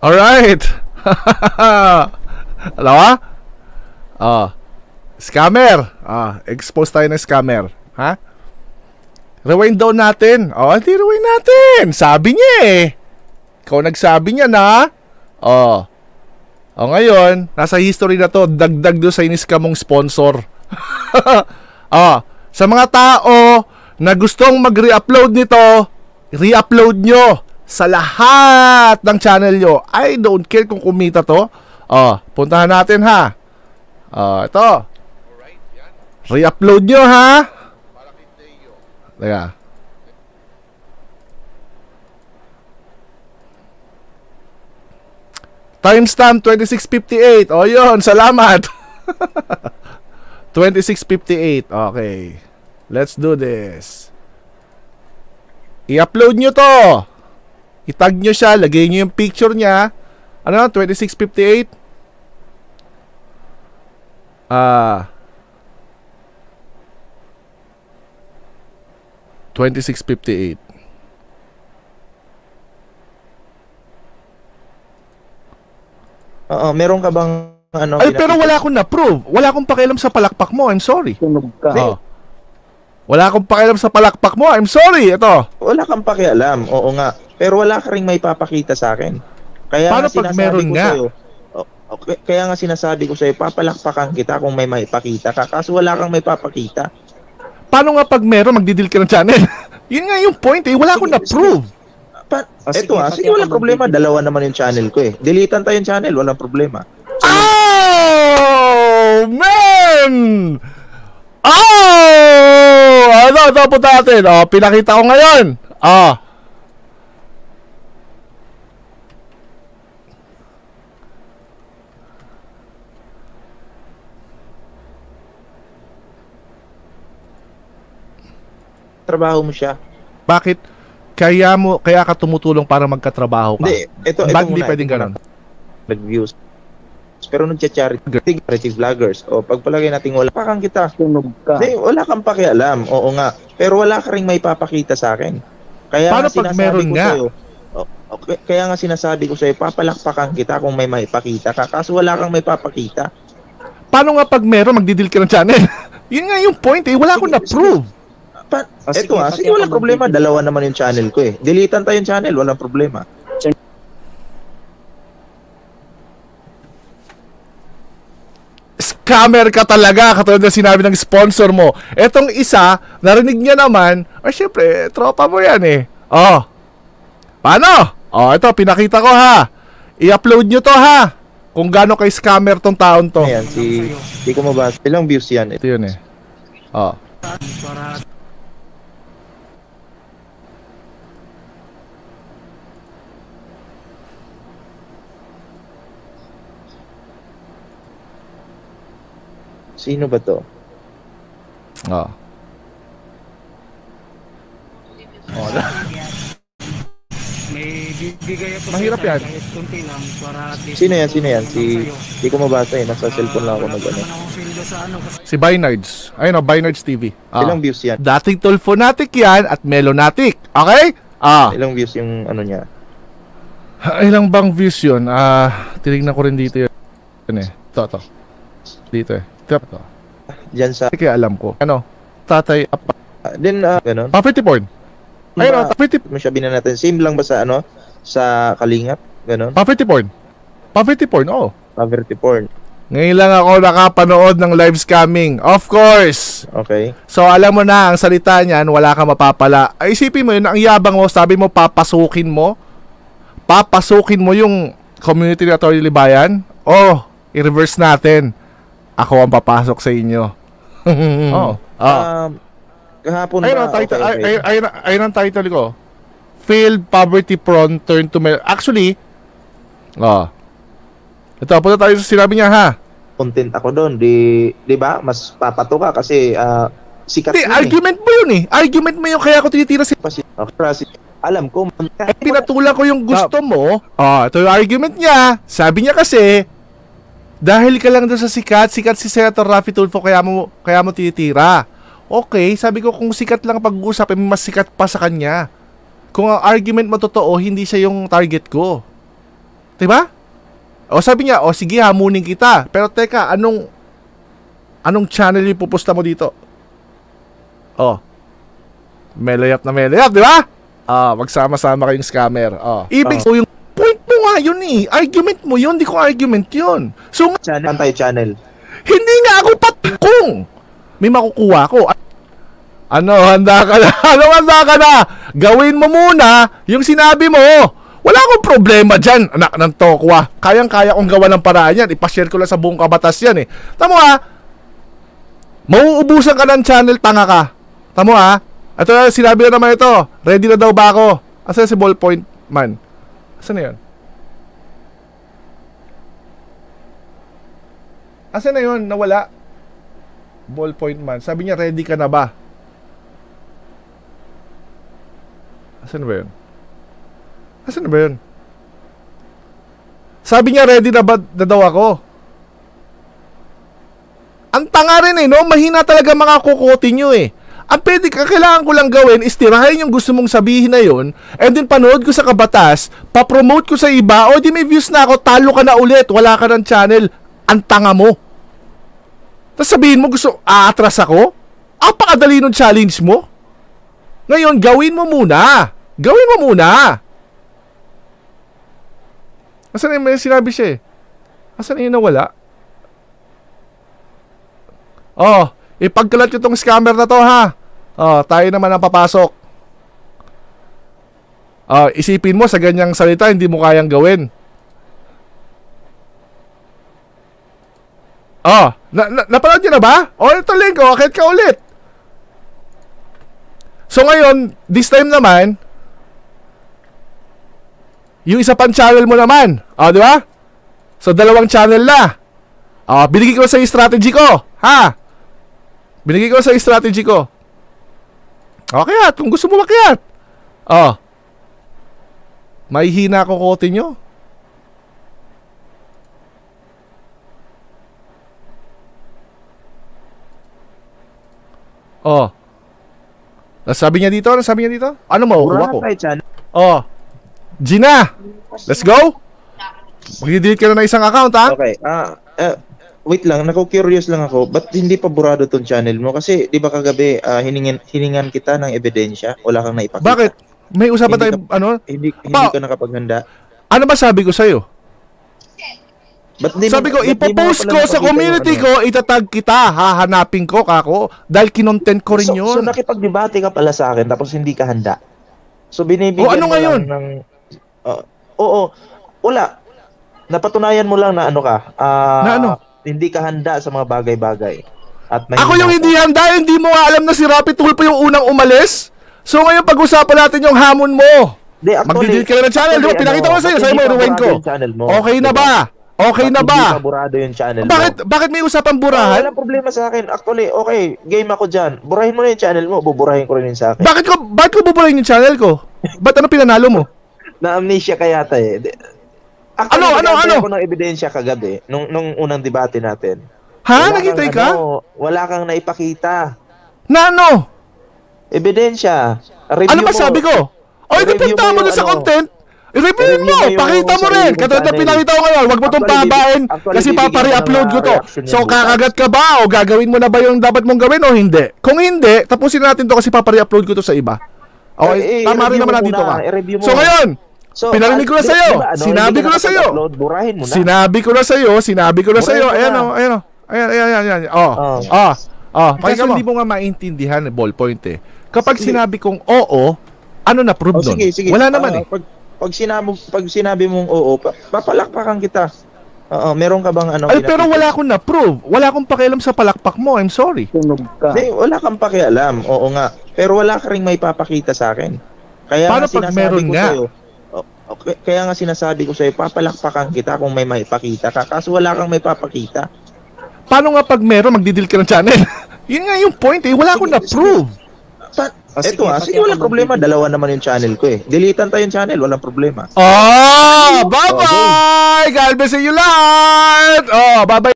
Alright. Alam mo? Oh. Scammer. Expose tayo ng scammer. Ha? Rewind down natin. Hindi rewind natin. Sabi niya eh. Ikaw nagsabi niya na. Ngayon, nasa history na to. Dagdag doon sa inis ka mong sponsor. Sa mga tao na gustong mag-re-upload nito, re-upload nyo sa lahat ng channel nyo. I don't care kung kumita to. Puntahan natin ha. Ito. Re-upload nyo ha. Teka. Timestamp 26:58. Yun, salamat. 26:58. Okay. Let's do this. I-upload nyo to. I-tag nyo siya. Lagay nyo yung picture niya. Ano? 26:58? 26:58. Meron ka bang ano? Ay, pero wala akong na-prove. Wala akong pakialam sa palakpak mo. I'm sorry. Tunog ka. Wala akong pakialam sa palakpak mo. I'm sorry. Ito. Wala kang pakialam. Oo nga. Pero wala ka ring may papakita sa akin. Kaya paano pag meron nga? Kaya nga sinasabi ko sa'yo, papalakpakan kita kung may maipakita ka. Kaso wala kang may papakita. Paano nga pag meron, magdidil ka ng channel? Yun nga yung point eh. Wala akong na-prove. Sige, walang problema. Dalawa naman yung channel ko eh. Deletean tayo yung channel, walang problema. Oh, man! Ito po natin. Pinakita ko ngayon. Trabaho mo siya. Bakit? Kaya ka tumutulong para magkatrabaho ka? Hindi, ito hindi pwedeng ganun? Nag-views. Pero nag-charity vloggers. Pagpalagay natin wala pa kang kita. Tunog ka. Hindi, wala kang pakialam. Oo nga. Pero wala ka ring may papakita sa akin. Kaya paano pag meron nga? Kaya nga sinasabi ko sa'yo, papalakpakan kita kung may maipakita ka. Kaso wala kang may papakita. Paano nga pag meron, magdidil ka ng channel? Yun nga yung point eh. Wala akong na-prove. Sige, walang problema. Dalawa naman yung channel ko eh. Deletean tayo yung channel, walang problema. Scammer ka talaga, katulad na sinabi ng sponsor mo. Etong isa, narinig niya naman, syempre, tropa mo yan eh. Paano? Ito, pinakita ko ha. I-upload nyo to ha. Kung gaano kay scammer tong taon to. Ayan, di ko mabasa. Ilang views yan? Ito yun eh. Sino ba to? May bibigay ako. Mahirap yan. Sino yan? Di ko mabasa eh. Nasa cellphone lang ako nag-ano. Si Bynards. Ayun o, Bynards TV. Ilang views yan? Dating Tulfonatic yan at Melonatic. Okay? Ilang views yung ano niya? Ilang bang views yun? Tinignan ko rin dito yun. Ito. Dito eh. Ito. Diyan sa... Kaya alam ko. Ano? Tatay... ganun. Pretty porn. Ayun o, pretty... Masyabin na natin. Same lang ba sa ano? Sa Kalingap? Ganun? Pretty porn. Pretty porn, oo. Poverty porn. Ngayon lang ako nakapanood ng live scamming. Of course! Okay. So, alam mo na, ang salita niyan, wala kang mapapala. Isipin mo yun, ang yabang mo, sabi mo, papasukin mo yung community ni Atty. Libayan. I-reverse natin. Ako ang papasok sa inyo. Kahapon ayun ang title ko. Failed poverty prone turn to... Actually, ito, punta tayo sa sinabi niya ha. Content ako doon. Di ba? Mas papato ka kasi sikat yun argument mo yun eh. Argument mo yun, kaya ako tinitira si... Alam ko. Pinatulan ko yung gusto mo. Ito yung argument niya. Sabi niya kasi, dahil ka lang doon sa sikat si Senator Raffy Tulfo, kaya mo tinitira. Okay, sabi ko kung sikat lang pag-uusapin, mas sikat pa sa kanya. Kung ang argument mo totoo, hindi siya yung target ko. Diba? O sabi niya, o sige, hamunin kita. Pero teka, anong channel yung pupusta mo dito? Oh. Melayap na melayap, di ba? Magsama-sama kayong scammer. Ibig yung point mo nga yun eh. Argument mo yun, di ko argument yun. So, Anti-channel. hindi nga ako patkong. May makukuha ko. Ano, handa ka na? Ano, handa ka na? Gawin mo muna yung sinabi mo. Wala akong problema dyan, anak ng tokwa. Kayang-kaya kong gawa ng paraan yan. Ipashare ko lang sa buong kabatas yan eh. Tamo ha? Mauubusan ka ng channel, tanga ka. Tamo ha? Ito na, sinabi na naman ito. Ready na daw ba ako? Asan si ballpoint man? Asan na yun? Asan na yun? Nawala. Ballpoint man. Sabi niya, ready ka na ba? Asan na ba yun? Asan na ba yun? Sabi niya, ready na ba na daw ako? Ang tanga rin eh, no? Mahina talaga mga kukote nyo eh. Ang kailangan ko lang gawin is tirahin yung gusto mong sabihin na yun, and then panood ko sa kabatas, papromote ko sa iba, o di may views na ako, talo ka na ulit, wala ka ng channel. Ang tanga mo. Tapos sabihin mo, gusto, aatras ako? Apakadali ng challenge mo. Ngayon, gawin mo muna. Gawin mo muna. Asan na yung may sinabi siya eh? Asan na yung nawala? Ipagkalat nyo tong scammer na to ha. Tayo naman ang papasok. Isipin mo sa ganyang salita, hindi mo kayang gawin. Napanood nyo na ba? Ito link, akit ka ulit. So ngayon, this time naman, yung isa pang channel mo naman. Di ba? So, 2 channel na. Binigay ko sa strategy ko. Ha? Binigay ko sa strategy ko. Kaya, kung gusto mo makiat. May hina ko kote nyo. Sabi niya dito, ano makukuha ko? Gina, let's go. Mag-delete ka na ng isang account, ha? Okay, wait lang, nako-curious lang ako. Ba't hindi pa burado tong channel mo? Kasi, di ba kagabi, hiningan kita ng ebidensya? Wala kang naipakita. Bakit? May usapan tayo, Hindi ka nakapaghanda. Ano ba sabi ko sa'yo? Sabi ko, ipopost ko sa community ko, itatag kita, hahanapin ko, kako, dahil kinontent ko rin yun. So nakipag-debate ka pala sa akin, tapos hindi ka handa. So binibigyan ano mo ngayon? lang ng... wala. Napatunayan mo lang na ano ka, na ano? Hindi ka handa sa mga bagay-bagay. At ako yung hindi handa, hindi mo nga alam na si Rapid Tulpo yung unang umalis? So ngayon pag-usapan natin yung hamon mo. Mag-delete ka na ng channel, diba? Pinakita ko sa'yo, sa'yo mo i-rewind ko. Okay na ba? Okay na ba? Hindi pa burado yung channel Bakit may usapang burahan? Walang problema sa akin. Actually, okay, game ako dyan. Burahin mo na yung channel mo, buburahin ko rin yun sa akin. Bakit ko buburahin yung channel ko? Ba't ano pinanalo mo? Na-amnesia ka yata eh. Actually, ano? Ako ng ebidensya kagabi, nung unang debate natin. Ha? Nakitay ka? Wala kang naipakita. Na ano? Ebidensya. Ano ba sabi ko? Ipunta mo na sa content. I-review mo, pakita mo rin. Katulad na pinakita ko ngayon, wag mo itong pababain kasi papare-upload ko to. So kakagat ka ba o gagawin mo na ba yung dapat mong gawin o hindi? Kung hindi, tapusin natin to kasi papare-upload ko to sa iba. Okay, tama rin naman natin to ka. So ngayon, pinarinig ko na sa'yo. Sinabi ko na sa'yo. Sinabi ko na sa'yo. Ayan. Kasi hindi mo nga maintindihan ballpoint eh. Kapag sinabi kong oo, ano na prove nun? Wala naman eh. Pag sinabi mong oo, papalakpakan kita. Meron ka bang ano? Ay, pero wala akong na-prove. Wala akong pakialam sa palakpak mo. I'm sorry. Hindi, wala kang pakialam. Oo nga. Pero wala ka ring may papakita sa akin. Kaya paano pag meron nga? Kaya nga sinasabi ko sa'yo, papalakpakan kita kung may maipakita ka. Kaso wala kang may papakita. Paano nga pag meron, magdidil ka ng channel? Yun nga yung point eh. Wala akong na-prove. Sige, walang problema. Dalawa naman yung channel ko eh. Deletean tayo yung channel, walang problema. Bye-bye! God bless you lahat! Bye-bye!